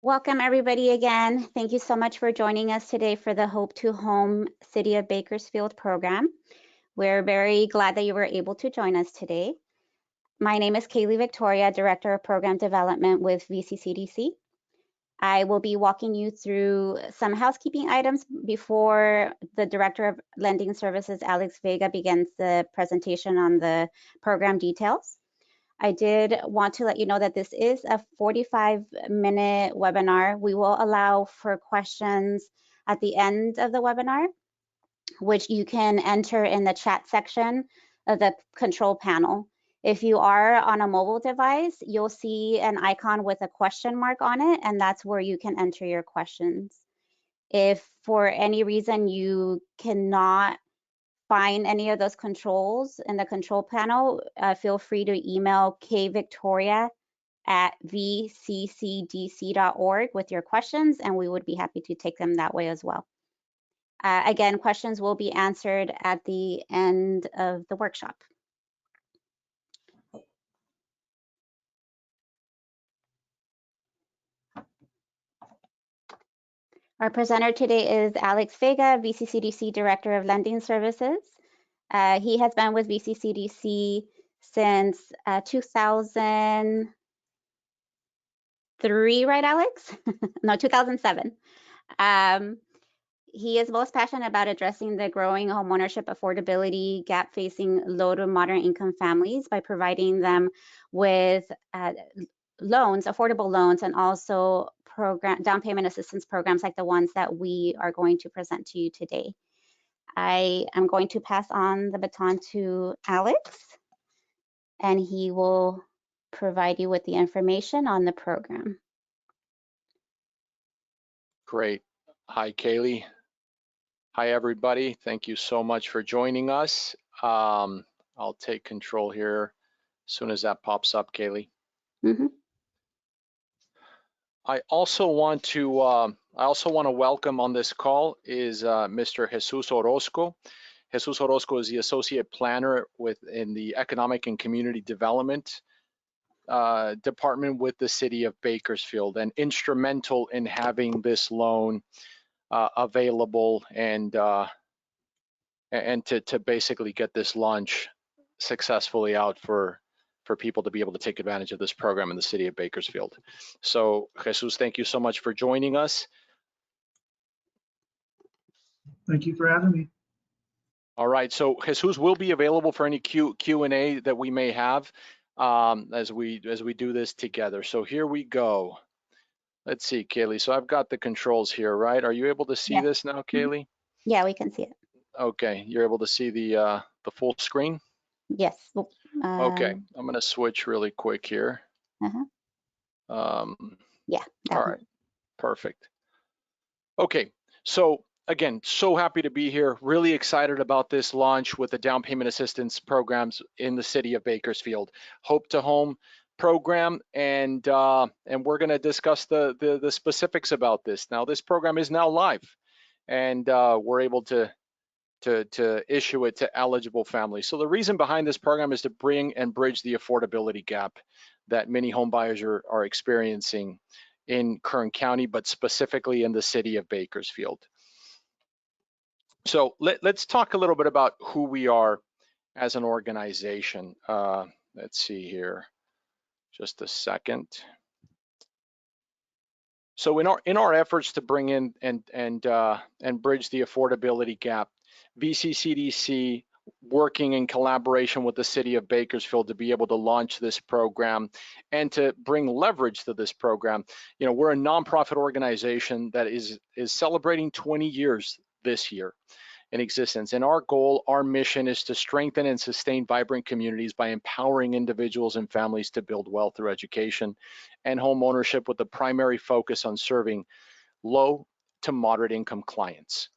Welcome everybody again. Thank you so much for joining us today for the Hope to Home City of Bakersfield program. We're very glad that you were able to join us today. My name is Kaylee Victoria, Director of Program Development with VCCDC. I will be walking you through some housekeeping items before the Director of Lending Services, Alex Vega, begins the presentation on the program details. I did want to let you know that this is a 45-minute webinar. We will allow for questions at the end of the webinar, which you can enter in the chat section of the control panel. If you are on a mobile device, you'll see an icon with a question mark on it, and that's where you can enter your questions. If for any reason you cannot find any of those controls in the control panel, feel free to email kvictoria@vccdc.org with your questions, and we would be happy to take them that way as well. Again, questions will be answered at the end of the workshop. Our presenter today is Alex Vega, VCCDC Director of Lending Services. He has been with VCCDC since 2003, right, Alex? No, 2007. He is most passionate about addressing the growing homeownership affordability gap facing low to moderate income families by providing them with loans, affordable loans, and also down payment assistance programs like the ones that we are going to present to you today. I am going to pass on the baton to Alex, and he will provide you with the information on the program. Great. Hi, Kaylee. Hi, everybody. Thank you so much for joining us. I'll take control here as soon as that pops up, Kaylee. Mm-hmm. I also want to welcome on this call is Mr. Jesus Orozco. Jesus Orozco is the Associate Planner in the Economic and Community Development Department with the City of Bakersfield, and instrumental in having this loan available and to basically get this launch successfully out for people to be able to take advantage of this program in the City of Bakersfield. So Jesus, thank you so much for joining us. Thank you for having me. All right, so Jesus will be available for any Q&A that we may have as we do this together. So here we go. Let's see, Kaylee. So I've got the controls here, right? Are you able to see this now, Kaylee? Yeah, we can see it. Okay, you're able to see the full screen? Yes. Okay, I'm gonna switch really quick here. Yeah. All right, perfect. Okay, so again, so happy to be here. Really excited about this launch with the down payment assistance programs in the City of Bakersfield. Hope to Home program, and we're gonna discuss the specifics about this. Now, this program is now live, and we're able to issue it to eligible families. So the reason behind this program is to bring and bridge the affordability gap that many home buyers are experiencing in Kern County, but specifically in the City of Bakersfield. So let's talk a little bit about who we are as an organization. Let's see here, just a second. So in our efforts to bring in and bridge the affordability gap, VCCDC, working in collaboration with the City of Bakersfield to be able to launch this program and to bring leverage to this program. You know, we're a nonprofit organization that is celebrating 20 years this year in existence. And our goal, our mission is to strengthen and sustain vibrant communities by empowering individuals and families to build wealth through education and home ownership, with the primary focus on serving low to moderate income clients.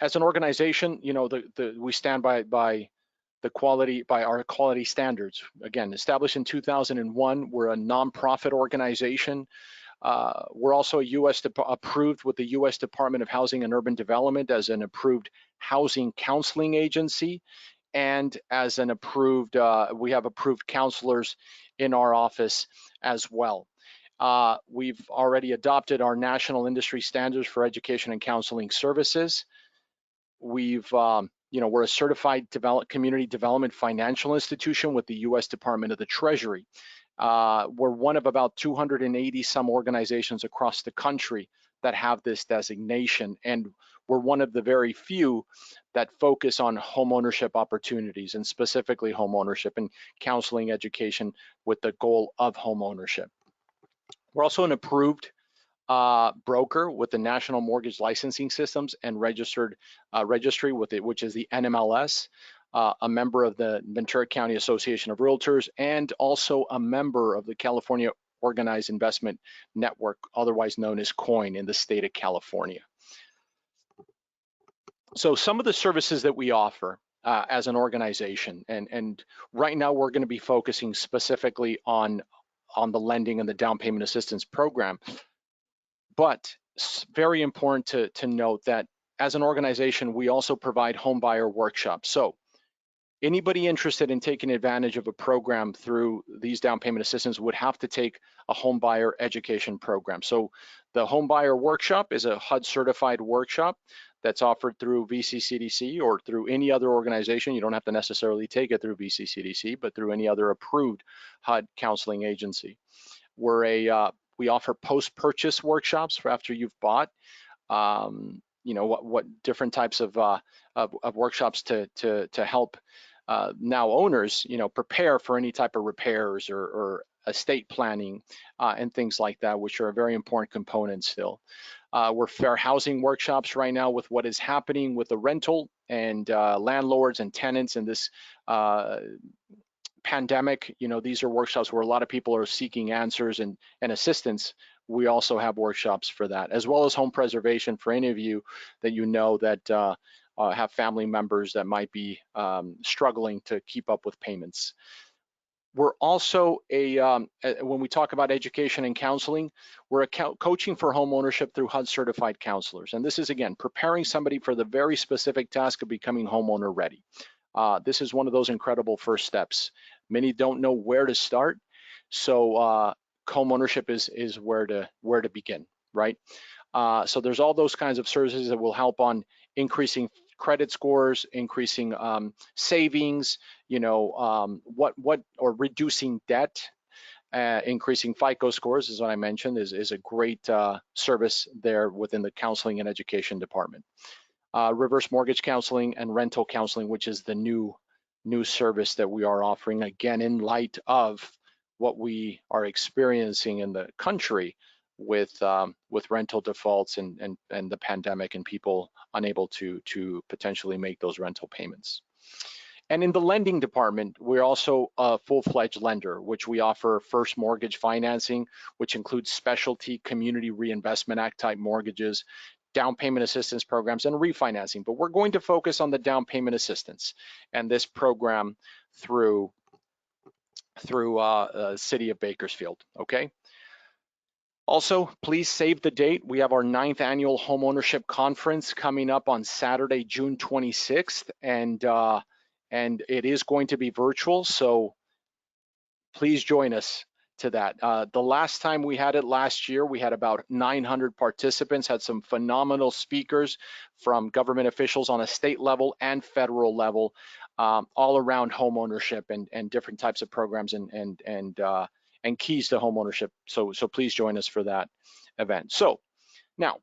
As an organization, you know, we stand by our quality standards. Again, established in 2001, we're a nonprofit organization. We're also approved with the U.S. Department of Housing and Urban Development as an approved housing counseling agency, and as an approved, we have approved counselors in our office as well. We've already adopted our national industry standards for education and counseling services. We've, we're a certified community development financial institution with the U.S. Department of the Treasury. We're one of about 280 some organizations across the country that have this designation, and we're one of the very few that focus on homeownership opportunities, and specifically homeownership and counseling education with the goal of homeownership. We're also an approved broker with the National Mortgage Licensing Systems and registered registry with it, which is the NMLS, a member of the Ventura County Association of Realtors, and also a member of the California Organized Investment Network, otherwise known as COIN, in the state of California. So some of the services that we offer as an organization, and right now we're going to be focusing specifically on the lending and the down payment assistance program. But it's very important to note that as an organization, we also provide home buyer workshops. So anybody interested in taking advantage of a program through these down payment assistance would have to take a home buyer education program. So the home buyer workshop is a HUD certified workshop that's offered through VCCDC or through any other organization. You don't have to necessarily take it through VCCDC, but through any other approved HUD counseling agency. We offer post-purchase workshops for after you've bought. What different types of workshops to help now owners, prepare for any type of repairs or estate planning and things like that, which are a very important component still. We're fair housing workshops right now with what is happening with the rental and landlords and tenants in this pandemic. These are workshops where a lot of people are seeking answers and assistance. We also have workshops for that, as well as home preservation for any of you that that have family members that might be struggling to keep up with payments. We're also when we talk about education and counseling, we're coaching for home ownership through HUD certified counselors. And this is, again, preparing somebody for the very specific task of becoming homeowner ready. This is one of those incredible first steps. Many don't know where to start, so home ownership is where to begin, right? So there's all those kinds of services that will help on increasing credit scores, increasing savings, or reducing debt, increasing FICO scores, is what I mentioned, is a great service there within the counseling and education department. Reverse mortgage counseling and rental counseling, which is the new service that we are offering, again, in light of what we are experiencing in the country with rental defaults and the pandemic and people unable to potentially make those rental payments. And in the lending department, we're also a full-fledged lender, which we offer first mortgage financing, which includes specialty Community Reinvestment Act type mortgages, down payment assistance programs, and refinancing. But we're going to focus on the down payment assistance and this program through City of Bakersfield, okay? Also, please save the date. We have our 9th annual homeownership conference coming up on Saturday, June 26th, and it is going to be virtual, so please join us to that. The last time we had it last year, we had about 900 participants, had some phenomenal speakers from government officials on a state level and federal level, all around homeownership and different types of programs and keys to homeownership. So please join us for that event. So now,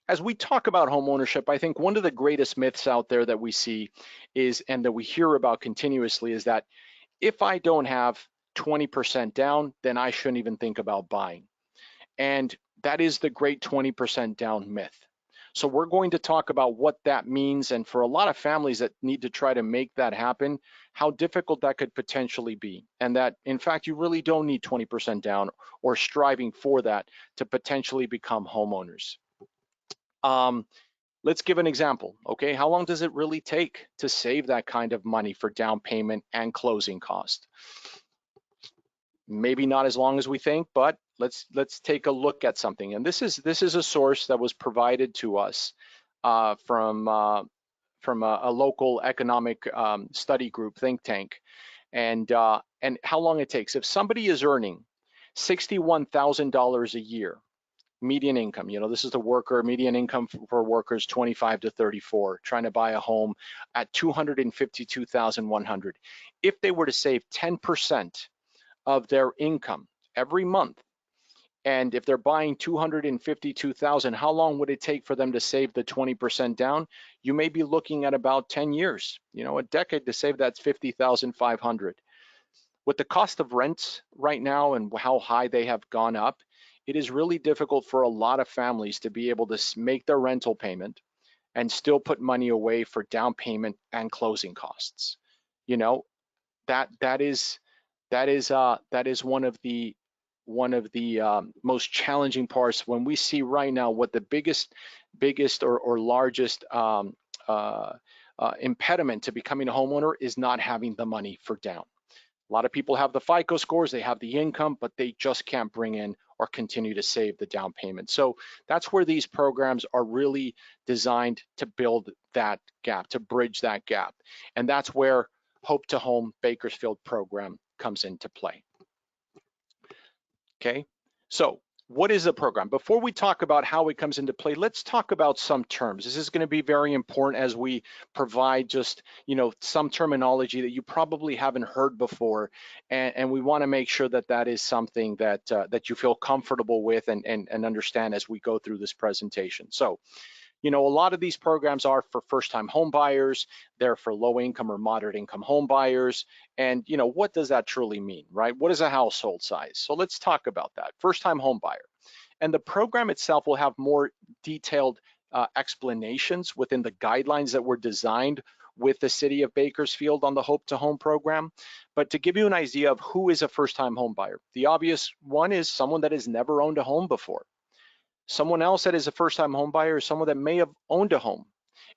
as we talk about homeownership, I think one of the greatest myths out there that we see is, and that we hear about continuously, is that if I don't have 20% down, then I shouldn't even think about buying. And that is the great 20% down myth. So we're going to talk about what that means, and for a lot of families that need to try to make that happen, how difficult that could potentially be, and that in fact you really don't need 20% down or striving for that to potentially become homeowners. Let's give an example, okay? How long does it really take to save that kind of money for down payment and closing cost? Maybe not as long as we think, but let's take a look at something. And this is a source that was provided to us from a local economic study group think tank, and how long it takes. If somebody is earning $61,000 a year. Median income, this is the worker, median income for workers 25 to 34, trying to buy a home at $252,100. If they were to save 10% of their income every month, and if they're buying $252,000, how long would it take for them to save the 20% down? You may be looking at about 10 years, a decade to save that's $50,500. With the cost of rents right now and how high they have gone up, it is really difficult for a lot of families to be able to make their rental payment and still put money away for down payment and closing costs. That is one of the most challenging parts when we see right now what the biggest or largest impediment to becoming a homeowner is not having the money for down. A lot of people have the FICO scores, they have the income, but they just can't bring in or continue to save the down payment. So that's where these programs are really designed to build that gap, to bridge that gap. And that's where Hope to Home Bakersfield program comes into play. Okay, so what is the program? Before we talk about how it comes into play, let's talk about some terms. This is going to be very important as we provide just, some terminology that you probably haven't heard before, and we want to make sure that that is something that that you feel comfortable with and understand as we go through this presentation. So, a lot of these programs are for first-time home buyers, they're for low-income or moderate-income home buyers, and what does that truly mean, right? What is a household size? So let's talk about that. First-time home buyer. And the program itself will have more detailed explanations within the guidelines that were designed with the city of Bakersfield on the Hope to Home program. But to give you an idea of who is a first-time home buyer, the obvious one is someone that has never owned a home before. Someone else that is a first-time home buyer is someone that may have owned a home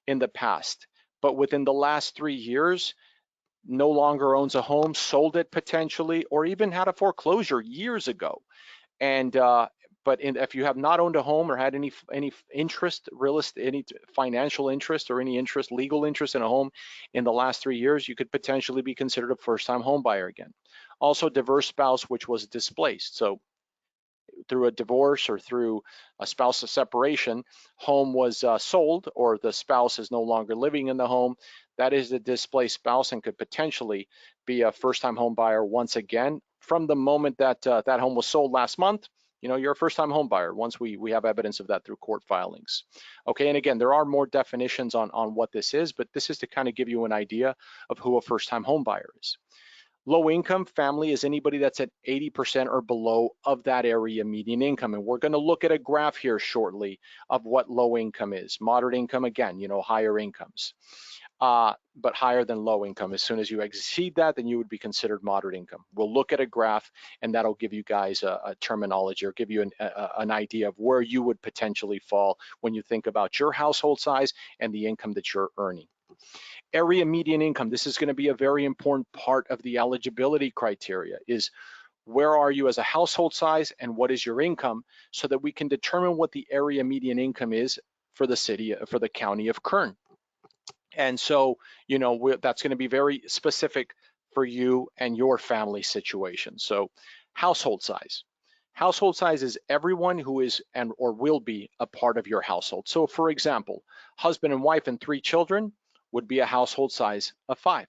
in the past, but within the last 3 years, no longer owns a home, sold it potentially, or even had a foreclosure years ago. And if you have not owned a home or had any interest, any financial interest or any interest, legal interest in a home in the last 3 years, you could potentially be considered a first-time home buyer again. Also, diverse spouse, which was displaced. So through a divorce or through a spousal separation, home was sold or the spouse is no longer living in the home. That is a displaced spouse and could potentially be a first-time home buyer once again. From the moment that that home was sold last month, you're a first-time home buyer once we have evidence of that through court filings. Okay, and again, there are more definitions on what this is, but this is to kind of give you an idea of who a first-time home buyer is. Low income family is anybody that's at 80% or below of that area median income. And we're going to look at a graph here shortly of what low income is. Moderate income, again, higher incomes, but higher than low income. As soon as you exceed that, then you would be considered moderate income. We'll look at a graph and that'll give you guys a terminology or give you an idea of where you would potentially fall when you think about your household size and the income that you're earning. Area median income, this is going to be a very important part of the eligibility criteria, is where are you as a household size and what is your income, so that we can determine what the area median income is for the county of Kern. And so, that's going to be very specific for you and your family situation. So household size. Household size is everyone who is or will be a part of your household. So for example, husband and wife and 3 children would be a household size of 5.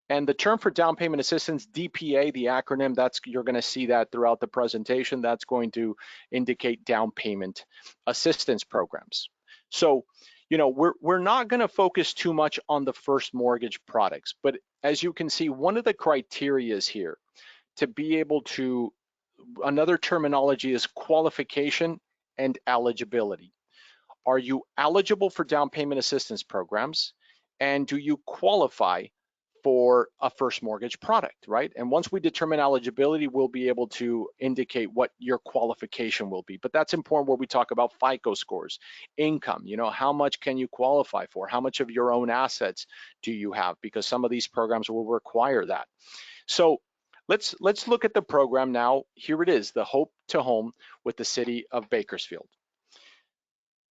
And the term for down payment assistance, DPA, the acronym, you're going to see that throughout the presentation. That's going to indicate down payment assistance programs. So, we're not going to focus too much on the first mortgage products, but as you can see, one of the criteria is here to be able to, another terminology is qualification and eligibility. Are you eligible for down payment assistance programs? And do you qualify for a first mortgage product, right? And once we determine eligibility, we'll be able to indicate what your qualification will be. But that's important where we talk about FICO scores, income, how much can you qualify for? How much of your own assets do you have? Because some of these programs will require that. So let's look at the program now. Here it is, the Hope to Home with the city of Bakersfield.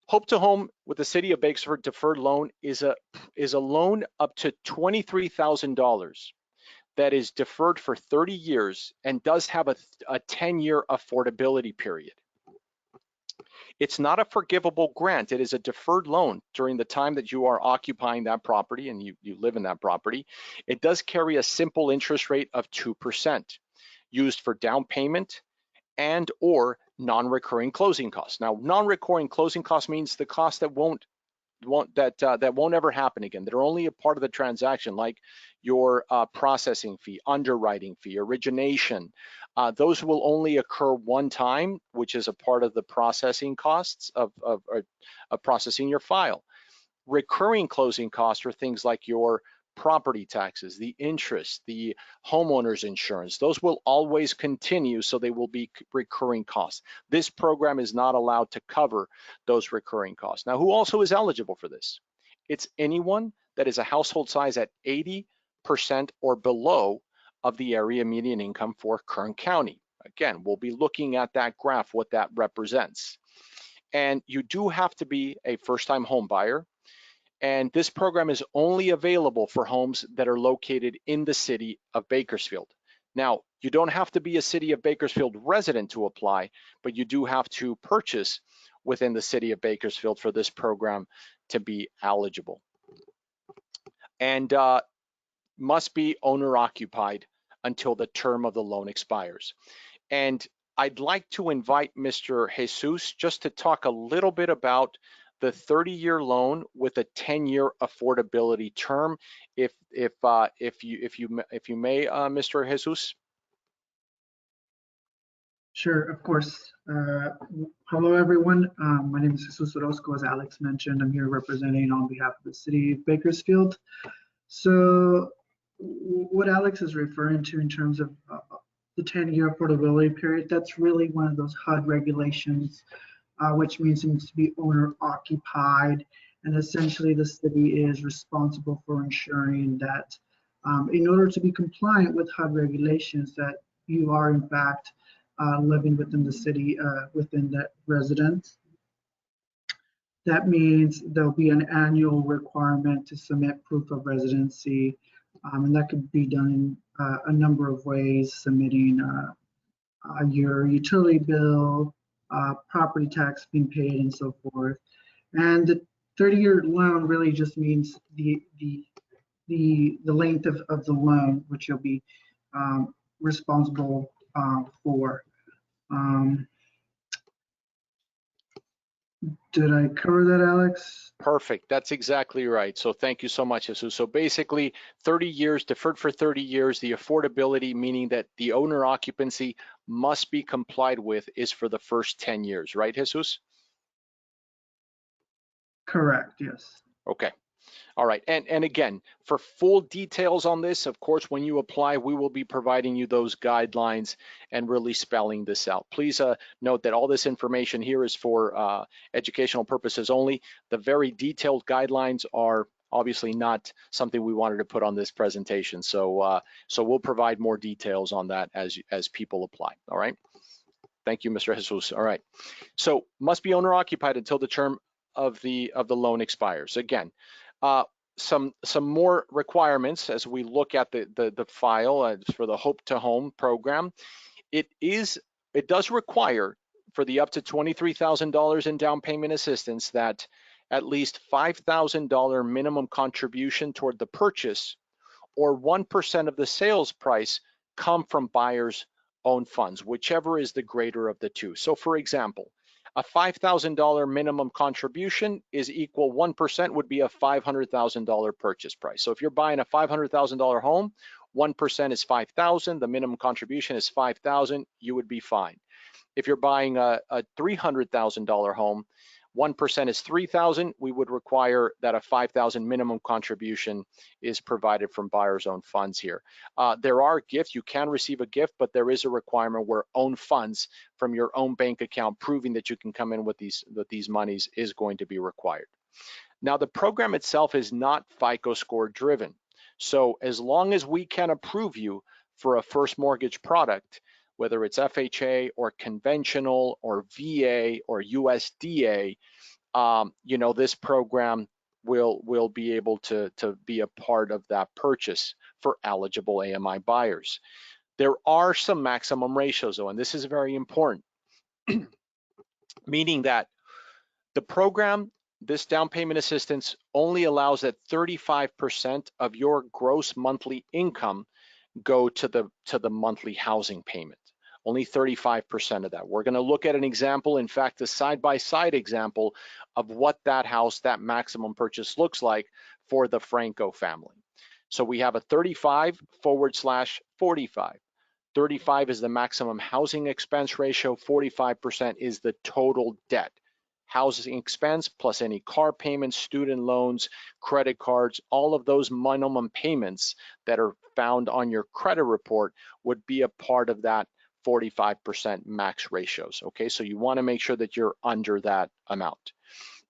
Hope to Home with the city of Bakersfield deferred loan is a loan up to $23,000 that is deferred for 30 years and does have a 10-year affordability period. It's not a forgivable grant. It is a deferred loan during the time that you are occupying that property and you live in that property. It does carry a simple interest rate of 2%, used for down payment and or non-recurring closing costs. Now, non-recurring closing costs means the cost that won't ever happen again, that are only a part of the transaction, like your processing fee, underwriting fee, origination. Those will only occur one time, which is a part of the processing costs of processing your file. Recurring closing costs are things like your property taxes, the interest, the homeowner's insurance. Those will always continue, so they will be recurring costs. This program is not allowed to cover those recurring costs. Now, who also is eligible for this? It's anyone that is a household size at 80% or below of the area median income for Kern County. Again, we'll be looking at that graph, what that represents. And you do have to be a first-time home buyer. And this program is only available for homes that are located in the city of Bakersfield. Now, you don't have to be a city of Bakersfield resident to apply, but you do have to purchase within the city of Bakersfield for this program to be eligible. And must be owner occupied until the term of the loan expires. And I'd like to invite Mr. Jesus just to talk a little bit about the 30-year loan with a 10-year affordability term, if you may, Mr. Jesus. Sure, of course. Hello, everyone. My name is Jesus Orozco, as Alex mentioned. I'm here representing on behalf of the city of Bakersfield. So what Alex is referring to in terms of the 10-year affordability period, that's really one of those HUD regulations, which means it needs to be owner occupied. And essentially the city is responsible for ensuring that in order to be compliant with HUD regulations, that you are in fact living within the city, within that residence. That means there'll be an annual requirement to submit proof of residency, and that could be done in a number of ways, submitting your utility bill, property tax being paid, and so forth. And the 30-year loan really just means the length of the loan, which you'll be responsible for. Did I cover that, Alex? Perfect. That's exactly right. So thank you so much, Jesus. So basically 30 years, deferred for 30 years, the affordability, meaning that the owner occupancy must be complied with, is for the first 10 years, right, Jesus? Correct, yes. Okay. All right, and again, for full details on this, of course, when you apply, we will be providing you those guidelines and really spelling this out. Please note that all this information here is for educational purposes only. The very detailed guidelines are obviously not something we wanted to put on this presentation. So we'll provide more details on that as people apply. All right. Thank you, Mr. Jesus. All right. So must be owner occupied until the term of the loan expires. Again, some more requirements as we look at the file for the Hope to Home program. It does require, for the up to $23,000 in down payment assistance, that at least $5,000 minimum contribution toward the purchase, or 1% of the sales price, come from buyers' own funds, whichever is the greater of the two. So for example, a $5,000 minimum contribution is equal, 1% would be a $500,000 purchase price. So if you're buying a $500,000 home, 1% is $5,000, the minimum contribution is $5,000, you would be fine. If you're buying a $300,000 home, 1% is $3,000, we would require that a $5,000 minimum contribution is provided from buyer's own funds here. There are gifts, you can receive a gift, but there is a requirement where own funds from your own bank account proving that you can come in with these monies is going to be required. Now, the program itself is not FICO score driven. So as long as we can approve you for a first mortgage product, whether it's FHA or conventional or VA or USDA, this program will be able to be a part of that purchase for eligible AMI buyers. There are some maximum ratios though, and this is very important, meaning that the program, this down payment assistance, only allows that 35% of your gross monthly income go to the monthly housing payment. Only 35% of that. We're going to look at an example, in fact, a side-by-side example of what that house, that maximum purchase looks like for the Franco family. So we have a 35/45. 35 is the maximum housing expense ratio, 45% is the total debt. Housing expense plus any car payments, student loans, credit cards, all of those minimum payments that are found on your credit report would be a part of that 45% max ratios. Okay, so you want to make sure that you're under that amount.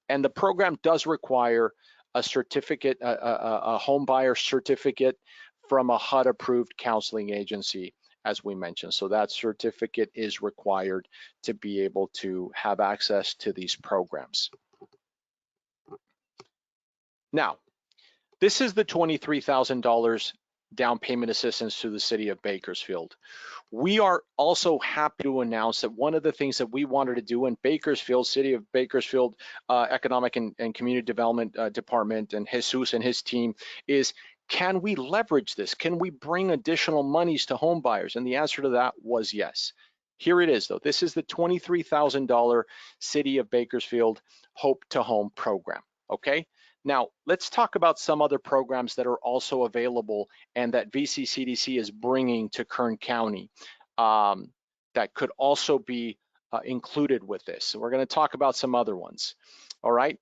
And the program does require a certificate, a home buyer certificate from a HUD approved counseling agency, as we mentioned. So that certificate is required to be able to have access to these programs. Now, this is the $23,000 down payment assistance to the city of Bakersfield. We are also happy to announce that one of the things that we wanted to do in Bakersfield, City of Bakersfield Economic and Community Development Department, and Jesus and his team, is can we leverage this? Can we bring additional monies to home buyers? And the answer to that was yes. Here it is though. This is the $23,000 City of Bakersfield Hope to Home program, okay? Now, let's talk about some other programs that are also available and that VCCDC is bringing to Kern County that could also be included with this. So we're going to talk about some other ones, all right?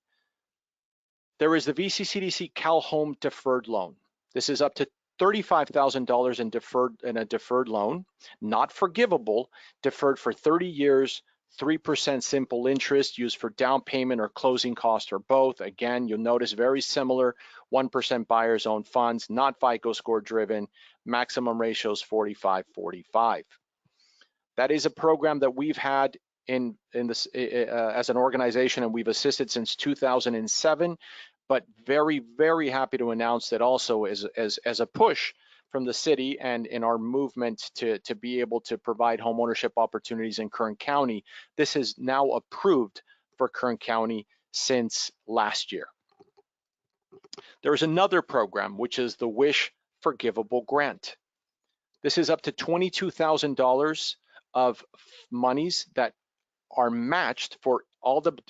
There is the VCCDC CALHOME deferred loan. This is up to $35,000 in a deferred loan, not forgivable, deferred for 30 years, 3% simple interest used for down payment or closing cost or both. Again, you'll notice very similar, 1% buyer's own funds, not FICO score driven, maximum ratios 45/45. That is a program that we've had in this as an organization, and we've assisted since 2007, but very, very happy to announce that also as a push from the city and in our movement to be able to provide homeownership opportunities in Kern County, this is now approved for Kern County since last year. There is another program, which is the WISH Forgivable Grant. This is up to $22,000 of monies that are matched for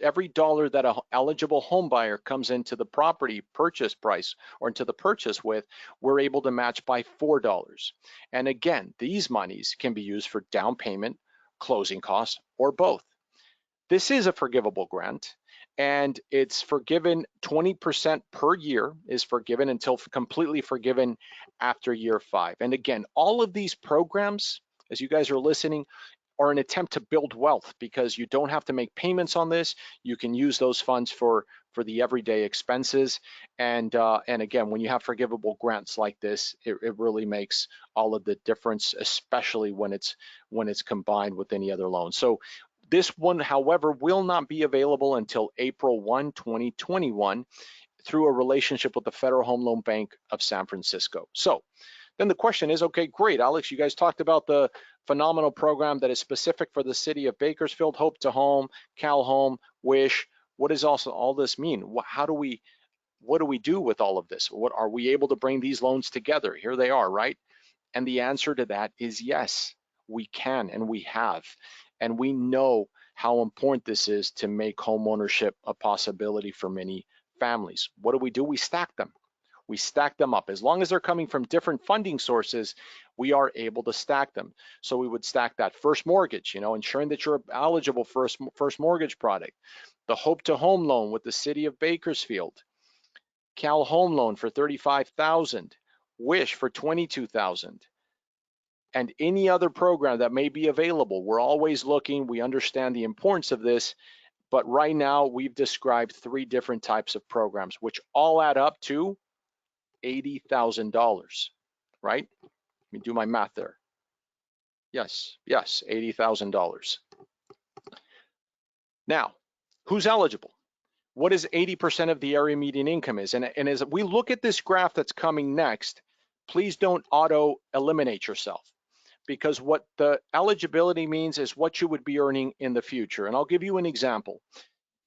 every dollar that an eligible home buyer comes into the property purchase price or into the purchase with, we're able to match by $4. And again, these monies can be used for down payment, closing costs, or both. This is a forgivable grant, and it's forgiven 20% per year is forgiven until completely forgiven after year 5. And again, all of these programs, as you guys are listening, are an attempt to build wealth because you don't have to make payments on this. You can use those funds for the everyday expenses. And again, when you have forgivable grants like this, it really makes all of the difference, especially when it's combined with any other loan. So this one, however, will not be available until April 1, 2021 through a relationship with the Federal Home Loan Bank of San Francisco. So then the question is, okay, great, Alex, you guys talked about the phenomenal program that is specific for the city of Bakersfield, Hope to Home, CalHome, WISH. What does also all this mean? What do we do with all of this? What are we able to bring these loans together? Here they are, right? And the answer to that is yes, we can and we have. And we know how important this is to make home ownership a possibility for many families. What do? We stack them. We stack them up. As long as they're coming from different funding sources, we are able to stack them. So we would stack that first mortgage, ensuring that you're eligible for a first mortgage product, the Hope to Home loan with the city of Bakersfield, Cal Home loan for $35,000, WISH for $22,000, and any other program that may be available. We're always looking. We understand the importance of this, but right now we've described 3 different types of programs, which all add up to $80,000, right? Let me do my math there. Yes, $80,000. Now, who's eligible? what is 80% of the area median income is. And as we look at this graph that's coming next, please don't auto eliminate yourself, because what the eligibility means is what you would be earning in the future. And I'll give you an example.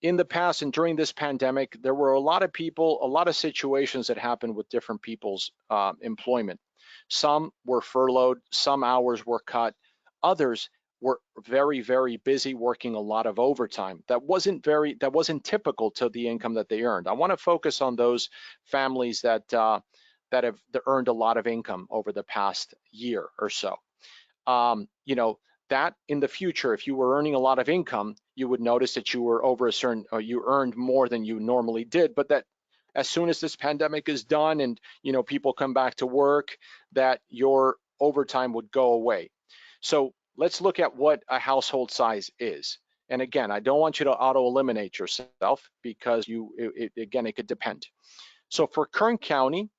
In the past and during this pandemic, there were a lot of people, a lot of situations that happened with different people's employment. Some were furloughed, some hours were cut, others were very, very busy working a lot of overtime. That wasn't typical to the income that they earned. I want to focus on those families that have earned a lot of income over the past year or so. You know, that in the future, if you were earning a lot of income, you would notice that you were over a certain, or you earned more than you normally did, but that as soon as this pandemic is done and, you know, people come back to work, that your overtime would go away. So let's look at what a household size is. And again, I don't want you to auto eliminate yourself, because again, it could depend. So for Kern County,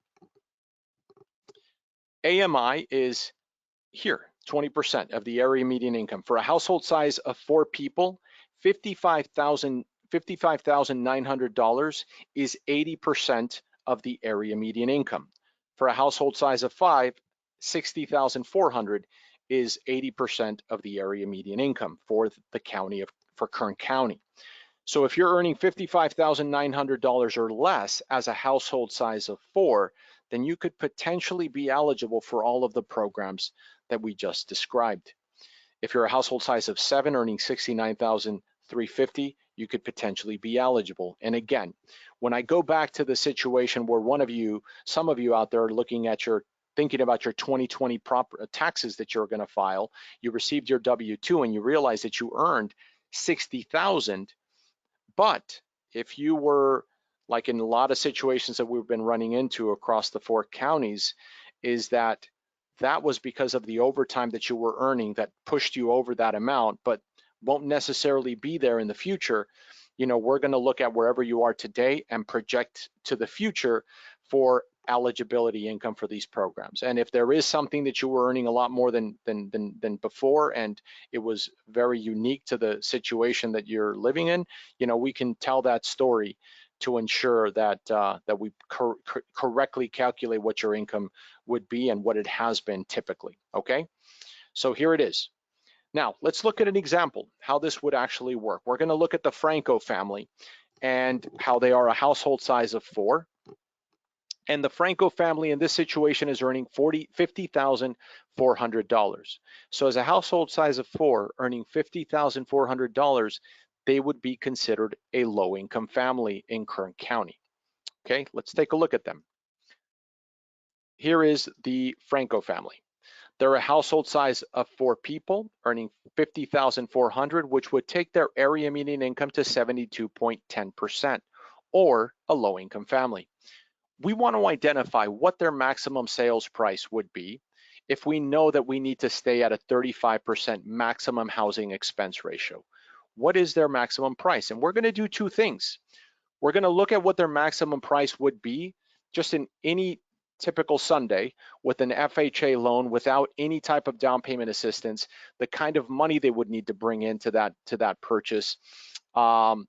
AMI is here, 20% of the area median income. For a household size of 4 people, $55,900 is 80% of the area median income. For a household size of 5, $60,400 is 80% of the area median income for Kern County. So if you're earning $55,900 or less as a household size of 4, then you could potentially be eligible for all of the programs that we just described. If you're a household size of 7 earning $69,350, you could potentially be eligible. And again, when I go back to the situation where some of you out there are thinking about your 2020 taxes that you're going to file, you received your W-2 and you realize that you earned $60,000, but if you were, like in a lot of situations that we've been running into across the 4 counties, is that was because of the overtime that you were earning that pushed you over that amount, but won't necessarily be there in the future. You know, we're going to look at wherever you are today and project to the future for eligibility income for these programs. And if there is something that you were earning a lot more than before, and it was very unique to the situation that you're living in, you know, we can tell that story to ensure that we correctly calculate what your income would be and what it has been typically. Okay, so here it is. Now let's look at an example how this would actually work. We're going to look at the Franco family and how they are a household size of 4. And the Franco family in this situation is earning $50,400. So as a household size of 4, earning $50,400, they would be considered a low-income family in Kern County. Okay, let's take a look at them. Here is the Franco family. They're a household size of 4 people, earning $50,400, which would take their area median income to 72.10%, or a low-income family. We want to identify what their maximum sales price would be if we know that we need to stay at a 35% maximum housing expense ratio. What is their maximum price? And we're going to do 2 things. We're going to look at what their maximum price would be just in any typical Sunday with an FHA loan without any type of down payment assistance, the kind of money they would need to bring into that purchase for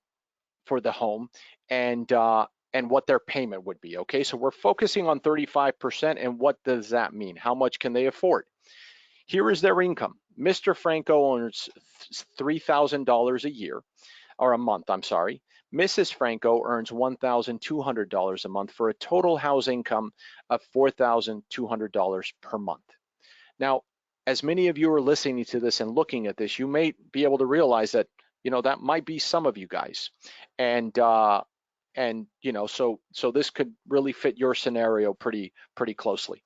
the home, and what their payment would be. Okay, so we're focusing on 35%, and what does that mean? How much can they afford? Here is their income. Mr. Franco earns $3,000 a year, or a month, I'm sorry. Mrs. Franco earns $1,200 a month for a total house income of $4,200 per month. Now, as many of you are listening to this and looking at this, you may be able to realize that, you know, that might be some of you guys. And you know, so this could really fit your scenario pretty closely.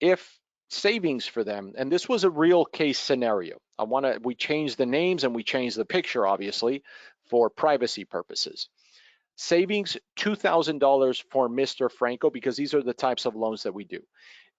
If savings for them, and this was a real case scenario, we changed the names and we changed the picture, obviously, for privacy purposes. Savings, $2,000 for Mr. Franco, because these are the types of loans that we do.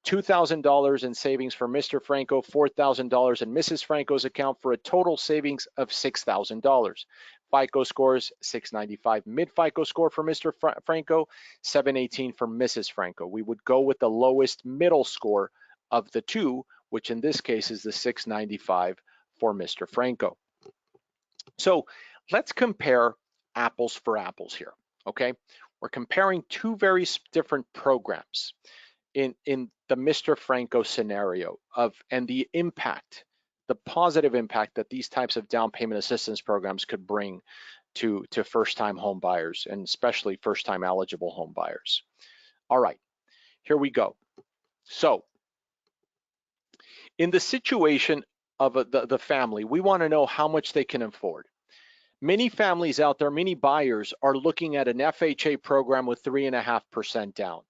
$2,000 in savings for Mr. Franco, $4,000 in Mrs. Franco's account, for a total savings of $6,000. FICO scores 695, mid FICO score for Mr. Franco, 718 for Mrs. Franco. We would go with the lowest middle score of the 2, which in this case is the 695 for Mr. Franco. So let's compare apples for apples here, okay? We're comparing two very different programs in the Mr. Franco scenario and the impact, the positive impact that these types of down payment assistance programs could bring to first-time home buyers, and especially first-time eligible home buyers. All right, here we go. So in the situation of the family, we want to know how much they can afford. Many families out there, many buyers are looking at an FHA program with 3.5% down.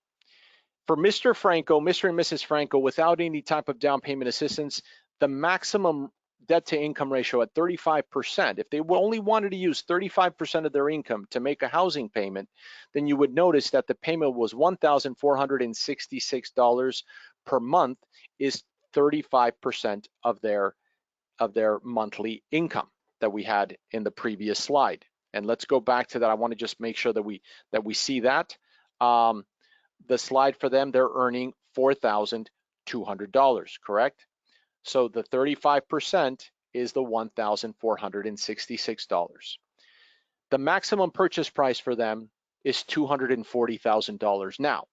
For Mr. Franco, Mr. and Mrs. Franco, without any type of down payment assistance, the maximum debt to income ratio at 35%, if they only wanted to use 35% of their income to make a housing payment, then you would notice that the payment was $1,466 per month, is 35% of their monthly income that we had in the previous slide. And let's go back to that. I want to just make sure that we see that. The slide for them, they're earning $4,200, correct? So the 35% is the $1,466. The maximum purchase price for them is $240,000. Now,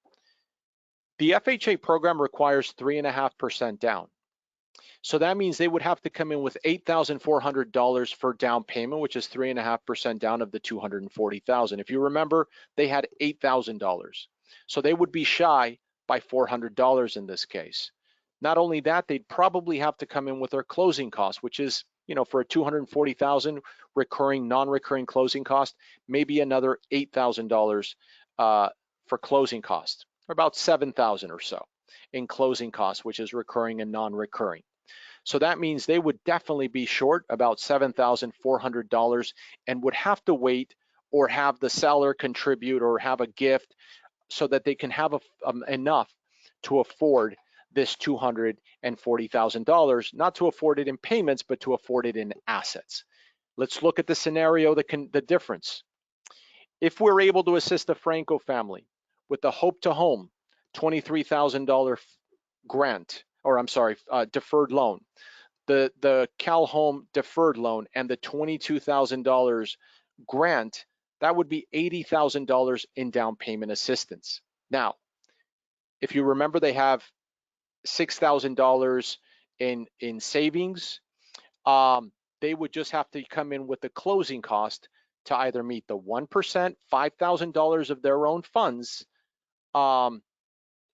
the FHA program requires 3.5% down. So that means they would have to come in with $8,400 for down payment, which is 3.5% down of the $240,000. If you remember, they had $8,000. So they would be shy by $400 in this case. Not only that, they'd probably have to come in with their closing cost, which is, for a $240,000 recurring, non-recurring closing cost, maybe another $8,000 for closing costs, or about $7,000 or so in closing costs, which is recurring and non-recurring. So that means they would definitely be short about $7,400 and would have to wait or have the seller contribute or have a gift so that they can have enough to afford this $240,000, not to afford it in payments, but to afford it in assets. Let's look at the scenario, the difference. If we're able to assist the Franco family with the Hope to Home $23,000 grant, or I'm sorry, deferred loan, the CALHOME deferred loan, and the $22,000 grant, that would be $80,000 in down payment assistance. Now, if you remember, they have $6,000 in savings. They would just have to come in with the closing cost to either meet the 1%, $5,000 of their own funds,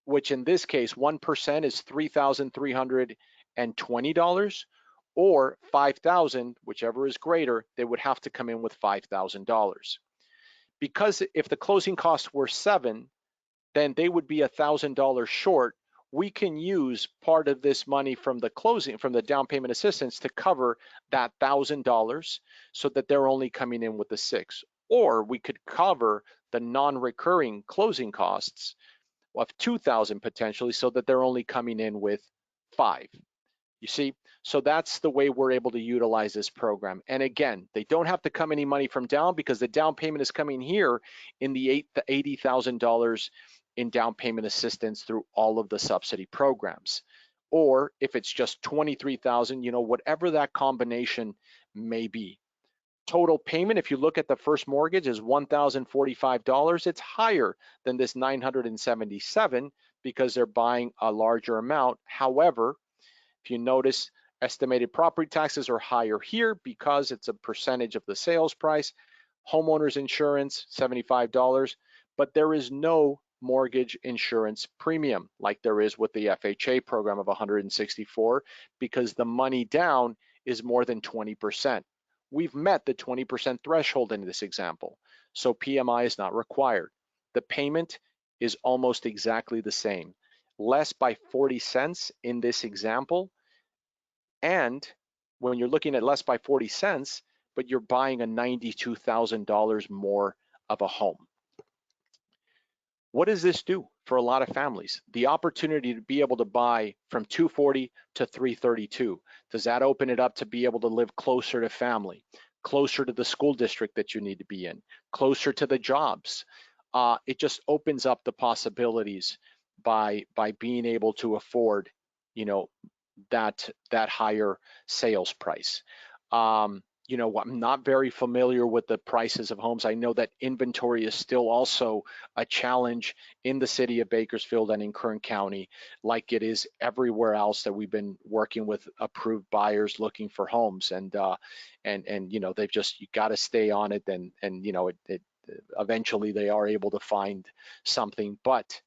which in this case, 1% is $3,320, or $5,000, whichever is greater, they would have to come in with $5,000. Because if the closing costs were $7,000, then they would be $1,000 short. We can use part of this money from the down payment assistance to cover that $1,000 so that they're only coming in with the $6,000. Or we could cover the non-recurring closing costs of $2,000 potentially so that they're only coming in with $5,000. You see, so that's the way we're able to utilize this program. And again, they don't have to come any money from down because the down payment is coming here in the $80,000 in down payment assistance through all of the subsidy programs. Or if it's just $23,000, whatever that combination may be. Total payment, if you look at the first mortgage, is $1,045. It's higher than this $977 because they're buying a larger amount. However, if you notice, estimated property taxes are higher here because it's a percentage of the sales price. Homeowners insurance, $75, but there is no mortgage insurance premium like there is with the FHA program of $164 because the money down is more than 20%. We've met the 20% threshold in this example, so PMI is not required. The payment is almost exactly the same, less by 40 cents in this example. And when you're looking at less by 40 cents, but you're buying a $92,000 more of a home. What does this do for a lot of families? The opportunity to be able to buy from $240 to $332. Does that open it up to be able to live closer to family, closer to the school district that you need to be in, closer to the jobs? It just opens up the possibilities by being able to afford, that higher sales price. you know, I'm not very familiar with the prices of homes. I know that inventory is still also a challenge in the city of Bakersfield and in Kern County, like it is everywhere else that we've been working with approved buyers looking for homes. And you know, they've just, you got to stay on it, and you know, it eventually they are able to find something. But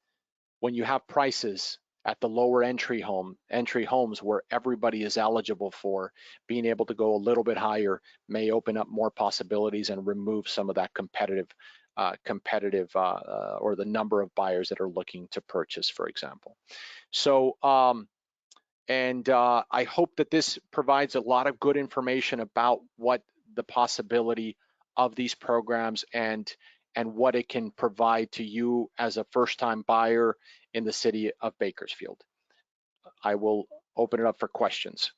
when you have prices at the lower entry homes where everybody is eligible for, being able to go a little bit higher may open up more possibilities and remove some of that competitive or the number of buyers that are looking to purchase, for example. So I hope that this provides a lot of good information about what the possibility of these programs and what it can provide to you as a first-time buyer in the city of Bakersfield. I will open it up for questions.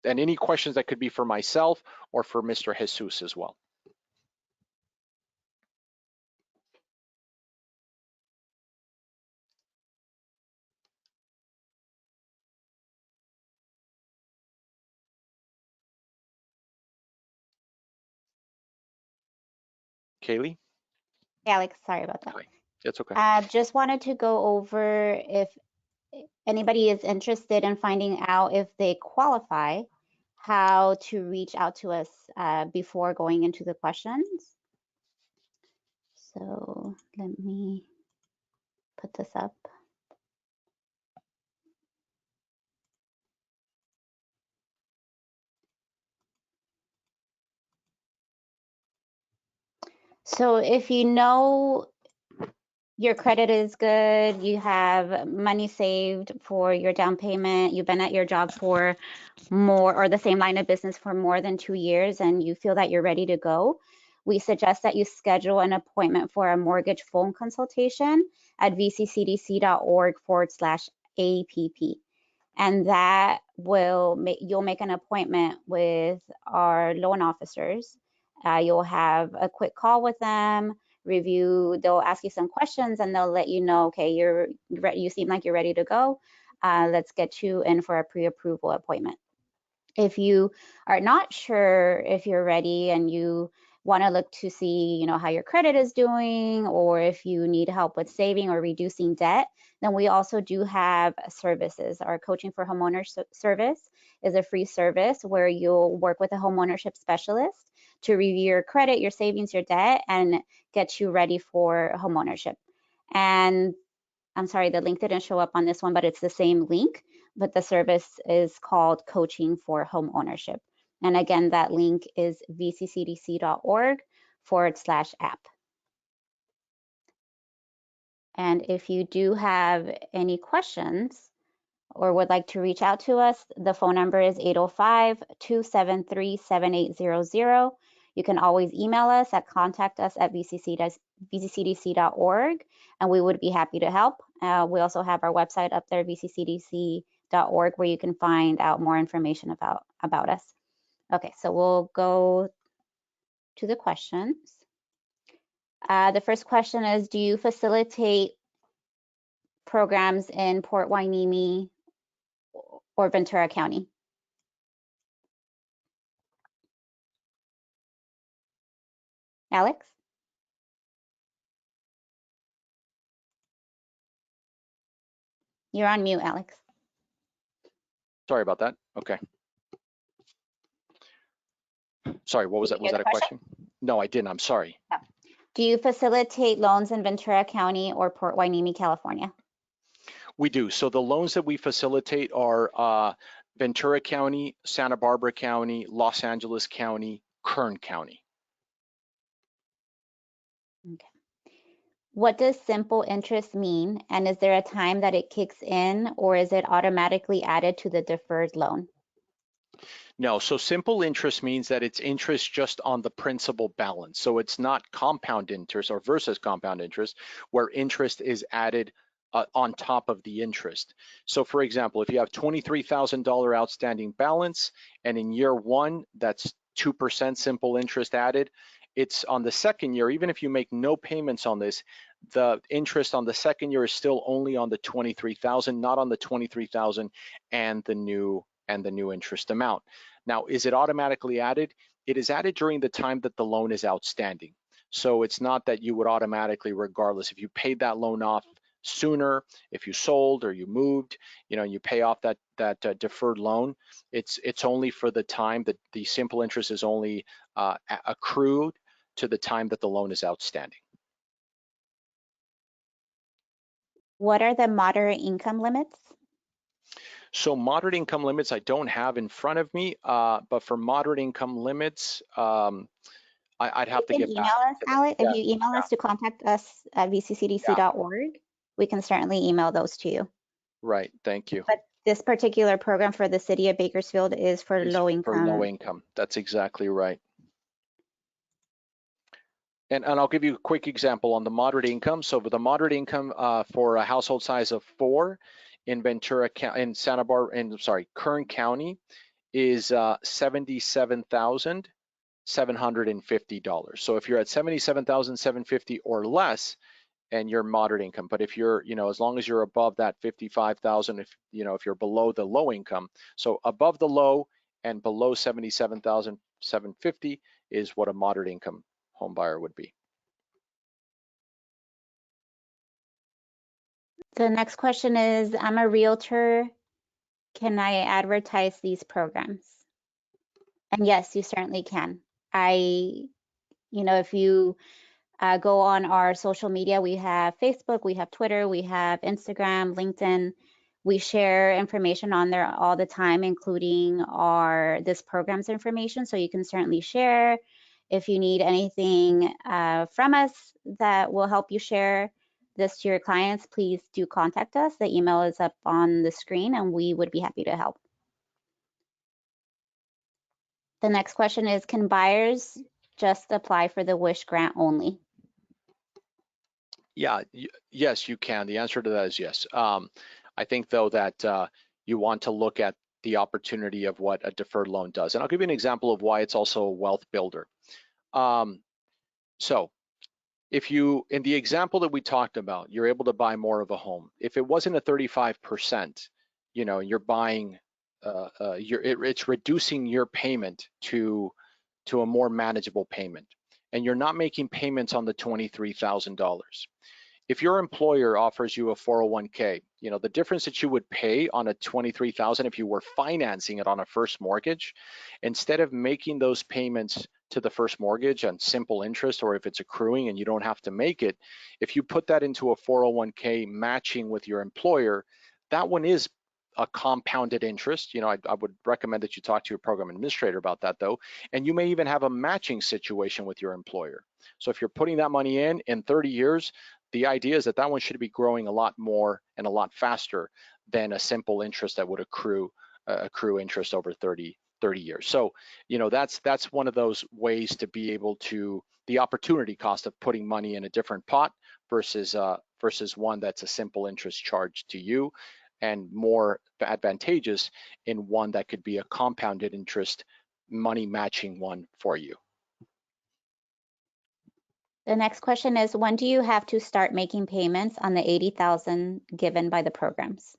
And any questions that could be for myself or for Mr. Jesus as well. Kaylee? Alex, sorry about that. Hi. It's okay. Just wanted to go over if anybody is interested in finding out if they qualify, how to reach out to us before going into the questions. So let me put this up. So if you know your credit is good, you have money saved for your down payment, you've been at your job for more, or the same line of business for more than 2 years, and you feel that you're ready to go, we suggest that you schedule an appointment for a mortgage phone consultation at vccdc.org/APP. And that will you'll make an appointment with our loan officers. You'll have a quick call with them, they'll ask you some questions, and they'll let you know, okay, you seem like you're ready to go. Let's get you in for a pre-approval appointment. If you are not sure if you're ready and you want to look to see, you know, how your credit is doing, or if you need help with saving or reducing debt, then we also do have services. Our Coaching for Homeowners service is a free service where you'll work with a homeownership specialist to review your credit, your savings, your debt, and get you ready for homeownership. And I'm sorry, the link didn't show up on this one, but it's the same link, but the service is called Coaching for Homeownership. And again, that link is vccdc.org/app. And if you do have any questions or would like to reach out to us, the phone number is 805-273-7800. You can always email us at contact@vccdc.org, and we would be happy to help. We also have our website up there, vccdc.org, where you can find out more information about us. Okay, so we'll go to the questions. The first question is, do you facilitate programs in Port Hueneme or Ventura County? Alex? You're on mute, Alex. Sorry about that. Okay. Sorry, what was that? Was that a question? No, I didn't. I'm sorry. No. Do you facilitate loans in Ventura County or Port Hueneme, California? We do. So the loans that we facilitate are Ventura County, Santa Barbara County, Los Angeles County, Kern County. Okay. What does simple interest mean? And is there a time that it kicks in, or is it automatically added to the deferred loan? No, so simple interest means that it's interest just on the principal balance. So it's not compound interest or versus compound interest, where interest is added on top of the interest. So for example, if you have $23,000 outstanding balance, and in year one, that's 2% simple interest added, it's on the second year, even if you make no payments on this, the interest on the second year is still only on the 23,000, not on the 23,000 and the new interest amount. Now, is it automatically added? it is added during the time that the loan is outstanding. So it's not that you would automatically, regardless, if you paid that loan off sooner, if you sold or you moved, you know, you pay off that deferred loan, it's only for the time that the simple interest is only accrued to the time that the loan is outstanding. What are the moderate income limits? So moderate income limits I don't have in front of me, but for moderate income limits, I'd have to You get can back. email us, Alex. If you email Yeah. us to contact us at vccdc.org, we can certainly email those to you. Right, thank you. But this particular program for the city of Bakersfield is for It's low for income. low income, that's exactly right. And I'll give you a quick example on the moderate income. So for the moderate income for a household size of 4 in Ventura, in Kern County is $77,750. So if you're at $77,750 or less, and you're moderate income. But if you're, you know, as long as you're above that 55,000, if you know, if you're below the low income, so above the low and below 77,750 is what a moderate income home buyer would be. The next question is, I'm a realtor. Can I advertise these programs? And yes, you certainly can. If you go on our social media, we have Facebook, we have Twitter, we have Instagram, LinkedIn. We share information on there all the time, including this program's information. So you can certainly share. If you need anything from us that will help you share this to your clients, please do contact us. The email is up on the screen and we would be happy to help. The next question is, can buyers just apply for the WISH grant only? Yeah, yes, you can. The answer to that is yes. I think though that you want to look at the opportunity of what a deferred loan does. And I'll give you an example of why it's also a wealth builder. So if you, in the example that we talked about, you're able to buy more of a home. If it wasn't a 35%, you know, you're buying, it's reducing your payment to a more manageable payment. And you're not making payments on the $23,000. If your employer offers you a 401k, you know, the difference that you would pay on a $23,000 if you were financing it on a first mortgage, instead of making those payments to the first mortgage on simple interest, or if it's accruing and you don't have to make it, if you put that into a 401k matching with your employer, that one is a compounded interest. You know, I would recommend that you talk to your program administrator about that though, and you may even have a matching situation with your employer. So if you're putting that money in 30 years, the idea is that that one should be growing a lot more and a lot faster than a simple interest that would accrue interest over 30 years. So, you know, that's one of those ways to be able to, the opportunity cost of putting money in a different pot versus one that's a simple interest charge to you, and more advantageous in one that could be a compounded interest money matching one for you. The next question is, when do you have to start making payments on the $80,000 given by the programs?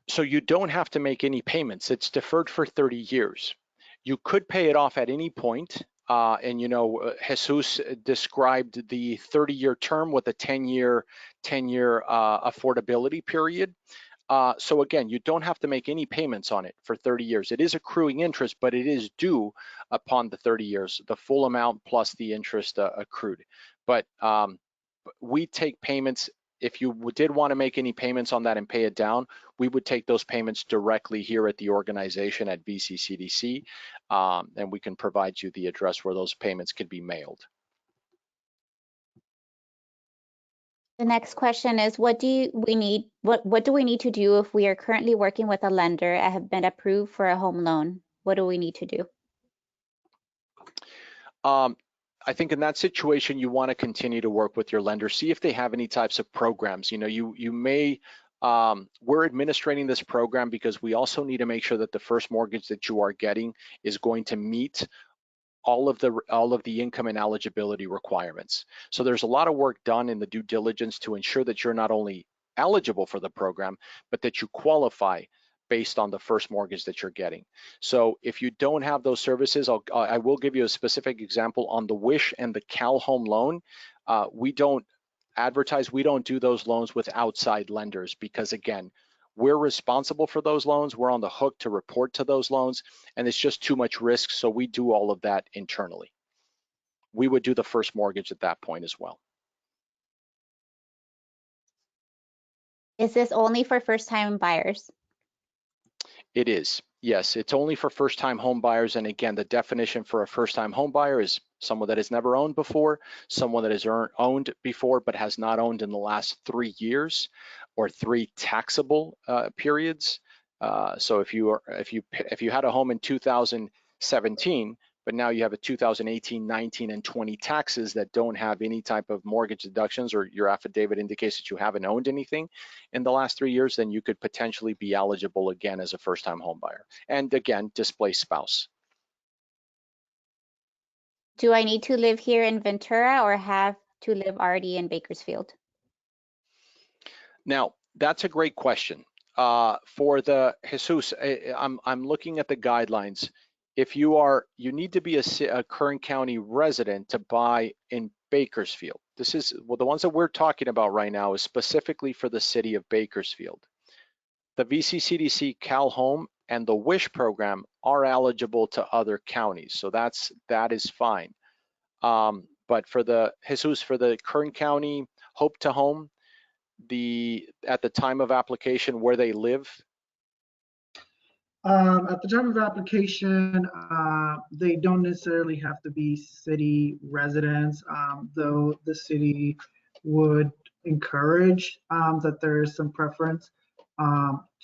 So you don't have to make any payments. It's deferred for 30 years. You could pay it off at any point. And you know, Jesus described the 30-year term with a 10-year affordability period. So again, you don't have to make any payments on it for 30 years. It is accruing interest, but it is due upon the 30 years, the full amount plus the interest accrued. But we take payments. If you did want to make any payments on that and pay it down, we would take those payments directly here at the organization at VCCDC, and we can provide you the address where those payments could be mailed. The next question is, what do we need to do if we are currently working with a lender and have been approved for a home loan? What do we need to do? I think in that situation, you want to continue to work with your lender, see if they have any types of programs. You know, you may, we're administrating this program because we also need to make sure that the first mortgage that you are getting is going to meet all of the income and eligibility requirements. So there's a lot of work done in the due diligence to ensure that you're not only eligible for the program, but that you qualify based on the first mortgage that you're getting. So if you don't have those services, I will give you a specific example on the Wish and the CalHome loan. We don't advertise, we don't do those loans with outside lenders because, again, we're responsible for those loans. We're on the hook to report to those loans, and it's just too much risk. So we do all of that internally. We would do the first mortgage at that point as well. Is this only for first-time buyers? It is, yes. It's only for first-time home buyers. And again, the definition for a first-time home buyer is someone that has never owned before, someone that has owned before but has not owned in the last 3 years or 3 taxable periods. So if you had a home in 2017, but now you have a 2018, 19, and 20 taxes that don't have any type of mortgage deductions, or your affidavit indicates that you haven't owned anything in the last 3 years, then you could potentially be eligible again as a first-time home buyer. And again, displaced spouse. Do I need to live here in Ventura or have to live already in Bakersfield? Now, that's a great question. For the Jesus, I'm looking at the guidelines. If you need to be a Kern County resident to buy in Bakersfield. This is, well, the ones that we're talking about right now is specifically for the city of Bakersfield. The VCCDC, CalHome, and the Wish program are eligible to other counties, so that is fine. But for the Jesus, for the Kern County Hope to Home, at the time of application where they live? At the time of application, they don't necessarily have to be city residents, though the city would encourage that there is some preference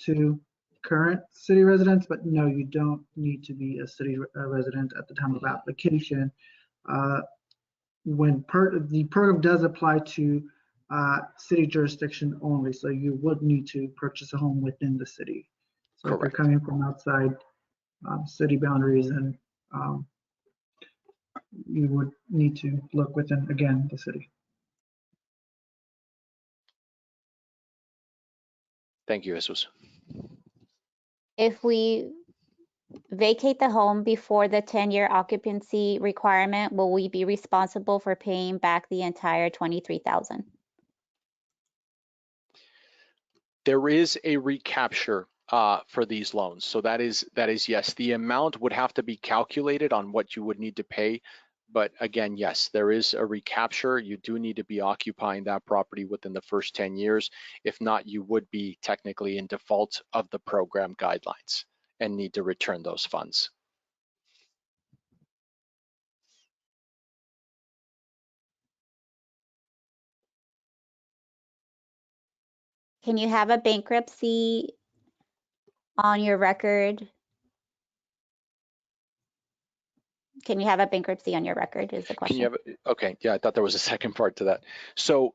to current city residents, but no, you don't need to be a city resident at the time of application. When the program does apply to city jurisdiction only, so you would need to purchase a home within the city. So Correct. if you're coming from outside city boundaries, and you would need to look within, again, the city. Thank you, Jesus. If we vacate the home before the 10-year occupancy requirement, will we be responsible for paying back the entire $23,000? There is a recapture for these loans. So that is yes. The amount would have to be calculated on what you would need to pay. But again, yes, there is a recapture. You do need to be occupying that property within the first 10 years. If not, you would be technically in default of the program guidelines and need to return those funds. Can you have a bankruptcy on your record? Can you have a bankruptcy on your record is the question. Can you have, okay, yeah, I thought there was a second part to that. So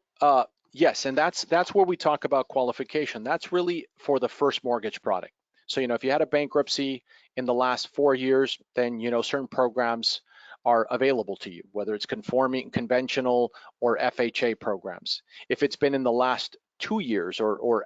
yes, and that's where we talk about qualification. That's really for the first mortgage product. So, if you had a bankruptcy in the last 4 years, then, certain programs are available to you, whether it's conforming, conventional, or FHA programs. If it's been in the last 2 years or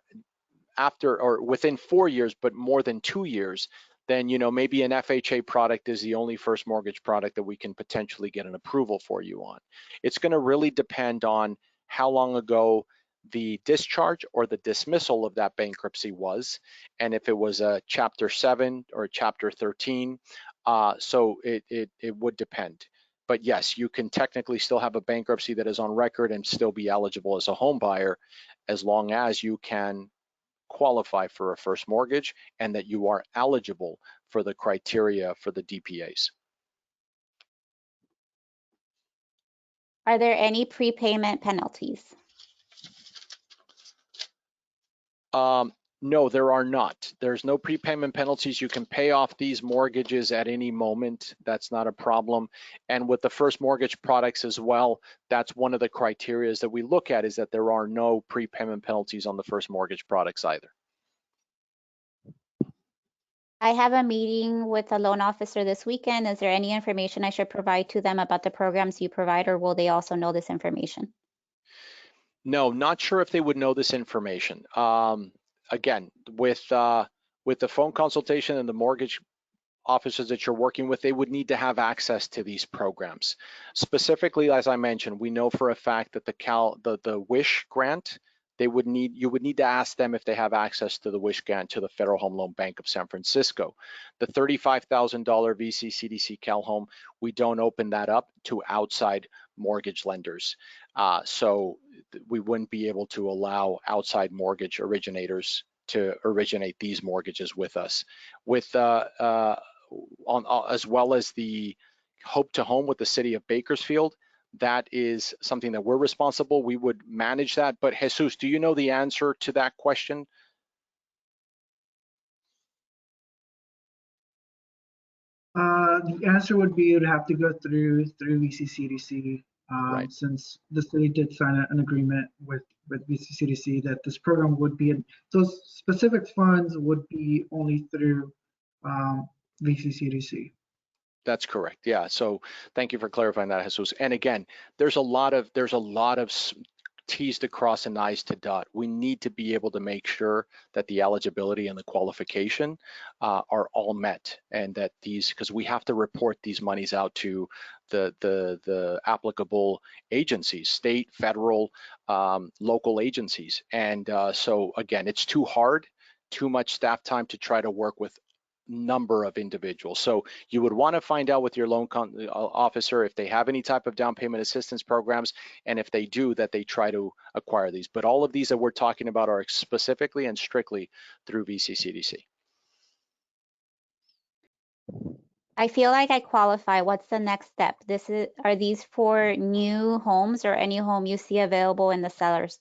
after or within 4 years, but more than 2 years, then maybe an FHA product is the only first mortgage product that we can potentially get an approval for you on. It's going to really depend on how long ago the discharge or the dismissal of that bankruptcy was, and if it was a Chapter 7 or a Chapter 13. So it would depend. But yes, you can technically still have a bankruptcy that is on record and still be eligible as a home buyer, as long as you can qualify for a first mortgage and that you are eligible for the criteria for the DPAs. Are there any prepayment penalties? No, there are not. There's no prepayment penalties. You can pay off these mortgages at any moment. That's not a problem. And with the first mortgage products as well, that's one of the criteria that we look at, is that there are no prepayment penalties on the first mortgage products either. I have a meeting with a loan officer this weekend. Is there any information I should provide to them about the programs you provide, or will they also know this information? No, not sure if they would know this information. Again, with with the phone consultation and the mortgage officers that you're working with, they would need to have access to these programs. Specifically, as I mentioned, we know for a fact that the WISH grant, you would need to ask them if they have access to the WISH grant to the Federal Home Loan Bank of San Francisco. The $35,000 VCCDC CALHOME, we don't open that up to outside mortgage lenders. So we wouldn't be able to allow outside mortgage originators to originate these mortgages with us. With as well as the Hope to Home with the city of Bakersfield, that is something that we're responsible. We would manage that. But Jesus, do you know the answer to that question? The answer would be it would have to go through VCCDC, Right. since the city did sign an agreement with VCCDC that this program would be in, those specific funds would be only through VCCDC. That's correct. Yeah. So thank you for clarifying that, Jesus. And again, there's a lot of T's to cross and I's to dot. We need to be able to make sure that the eligibility and the qualification are all met, and that because we have to report these monies out to the applicable agencies, state, federal, local agencies. And so again, it's too hard, too much staff time to try to work with number of individuals. So you would want to find out with your loan officer if they have any type of down payment assistance programs, and if they do, that they try to acquire these. But all of these that we're talking about are specifically and strictly through VCCDC. I feel like I qualify. What's the next step? Are these for new homes or any home you see available in the seller's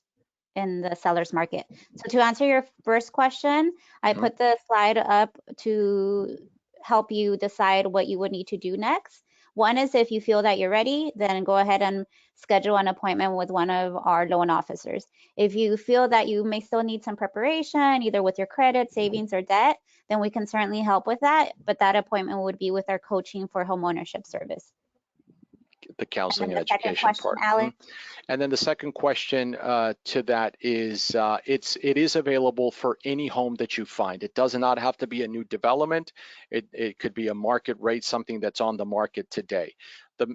market? So to answer your first question, I put the slide up to help you decide what you would need to do next. One is if you feel that you're ready, then go ahead and schedule an appointment with one of our loan officers. If you feel that you may still need some preparation, either with your credit, savings, or debt, then we can certainly help with that. But that appointment would be with our coaching for homeownership service. The counseling and the second education question, part. Alex. And then the second question to that is, it is available for any home that you find. It does not have to be a new development. It could be a market rate, something that's on the market today.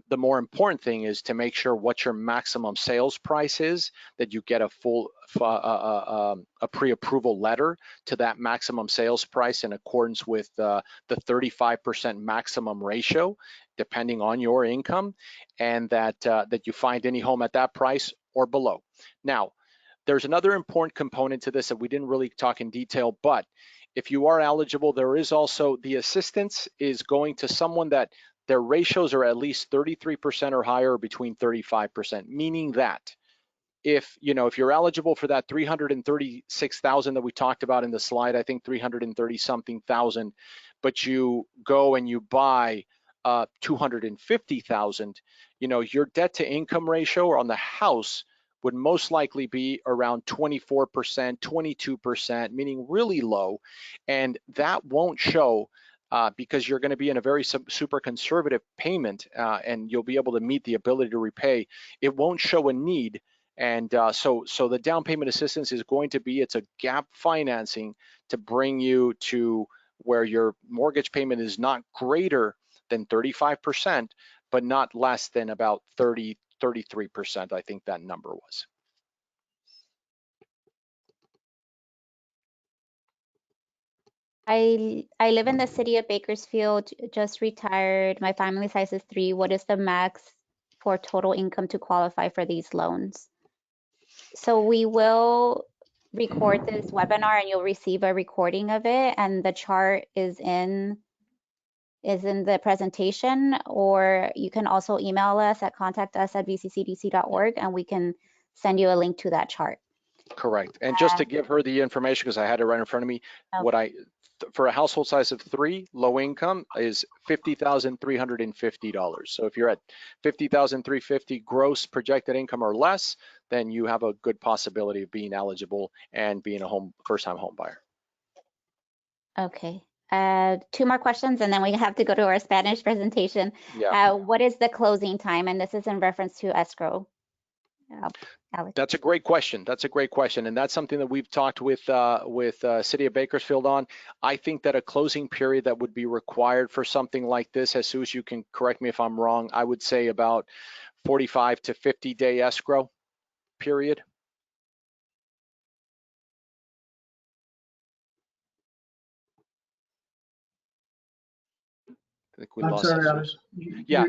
The more important thing is to make sure what your maximum sales price is, that you get a full a pre-approval letter to that maximum sales price in accordance with the 35% maximum ratio, depending on your income, and that you find any home at that price or below. Now, there's another important component to this that we didn't really talk in detail, but if you are eligible, there is also the assistance is going to someone that their ratios are at least 33% or higher, or between 35%, meaning that if you're eligible for that 336,000 that we talked about in the slide, I think 330 something thousand, but you go and you buy 250,000, your debt to income ratio on the house would most likely be around 24%, 22%, meaning really low, and that won't show because you're going to be in a very super conservative payment, and you'll be able to meet the ability to repay. It won't show a need, and so the down payment assistance is going to be, it's a gap financing to bring you to where your mortgage payment is not greater than 35%, but not less than about 33%. I think that number was. I live in the city of Bakersfield, just retired. My family size is 3. What is the max for total income to qualify for these loans? So we will record this webinar and you'll receive a recording of it, and the chart is in the presentation, or you can also email us at contact@vccdc.org and we can send you a link to that chart. Correct. And just to give her the information, because I had it right in front of me, okay. For a household size of 3, low income is $50,350. So if you're at $50,350 gross projected income or less, then you have a good possibility of being eligible and being a first-time home buyer. Okay. 2 more questions, and then we have to go to our Spanish presentation. Yeah. What is the closing time? And this is in reference to escrow. Alex. That's a great question. That's a great question, and that's something that we've talked with City of Bakersfield on. I think that a closing period that would be required for something like this, Jesus, you can correct me if I'm wrong, I would say about 45 to 50 day escrow period. I think we I'm lost sorry, Jesus. Alex. Yeah.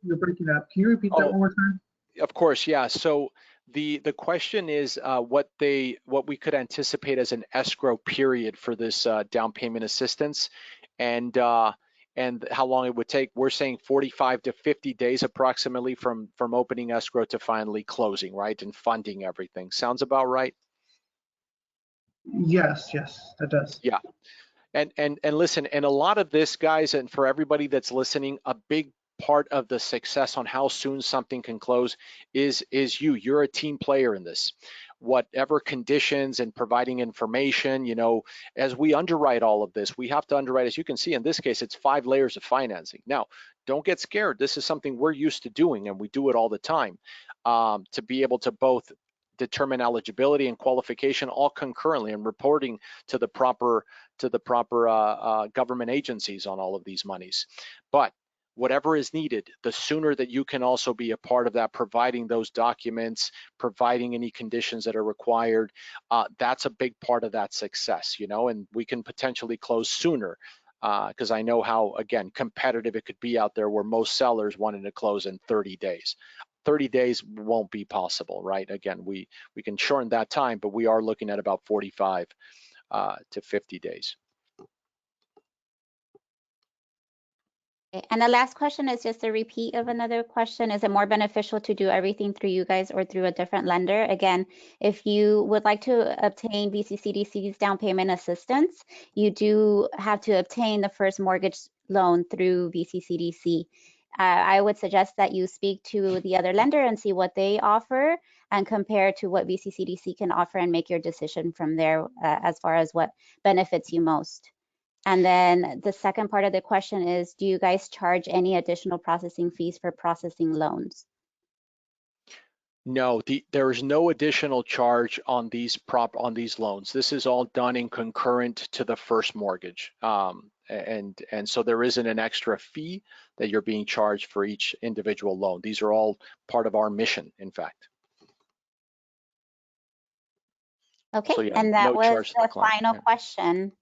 You're breaking up. Can you repeat that one more time? Of course, yeah. So the question is what we could anticipate as an escrow period for this down payment assistance, and how long it would take. We're saying 45 to 50 days approximately from opening escrow to finally closing, right, and funding everything. Sounds about right? Yes, that does. Yeah. And listen, and a lot of this, guys, and for everybody that's listening, a big part of the success on how soon something can close is you. You're a team player in this. Whatever conditions and providing information, you know, as we underwrite all of this, we have to underwrite, as you can see in this case, it's 5 layers of financing. Now, don't get scared. This is something we're used to doing, and we do it all the time, to be able to both determine eligibility and qualification all concurrently and reporting to the proper government agencies on all of these monies. But whatever is needed, the sooner that you can also be a part of that, providing those documents, providing any conditions that are required, that's a big part of that success, you know, and we can potentially close sooner, because I know how, again, competitive it could be out there where most sellers wanted to close in 30 days. 30 days won't be possible, right? Again, we can shorten that time, but we are looking at about 45 to 50 days. And the last question is just a repeat of another question. Is it more beneficial to do everything through you guys or through a different lender? Again, if you would like to obtain VCCDC's down payment assistance, you do have to obtain the first mortgage loan through VCCDC. I would suggest that you speak to the other lender and see what they offer and compare to what VCCDC can offer and make your decision from there as far as what benefits you most. And then the second part of the question is, do you guys charge any additional processing fees for processing loans? No, there is no additional charge on these loans. This is all done in concurrent to the first mortgage, and so there isn't an extra fee that you're being charged for each individual loan. These are all part of our mission, in fact. Okay, So, yeah, and that no was charge to the the client. final Yeah. question.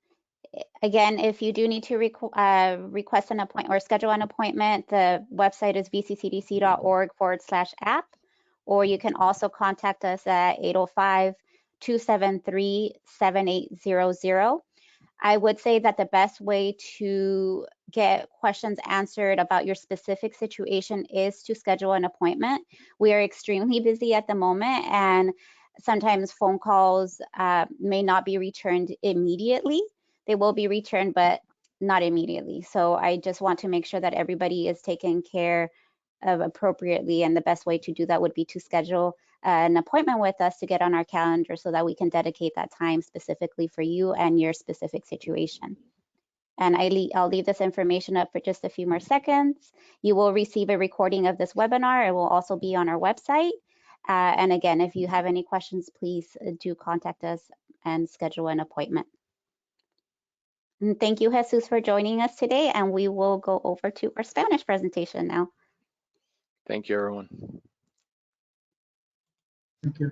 Again, if you do need to request an appointment or schedule an appointment, the website is vccdc.org/app, or you can also contact us at 805-273-7800. I would say that the best way to get questions answered about your specific situation is to schedule an appointment. We are extremely busy at the moment, and sometimes phone calls may not be returned immediately. They will be returned, but not immediately. So I just want to make sure that everybody is taken care of appropriately, and the best way to do that would be to schedule an appointment with us to get on our calendar so that we can dedicate that time specifically for you and your specific situation. And I'll leave this information up for just a few more seconds. You will receive a recording of this webinar. It will also be on our website. And again, if you have any questions, please do contact us and schedule an appointment. And thank you, Jesus, for joining us today. And we will go over to our Spanish presentation now. Thank you, everyone. Thank you.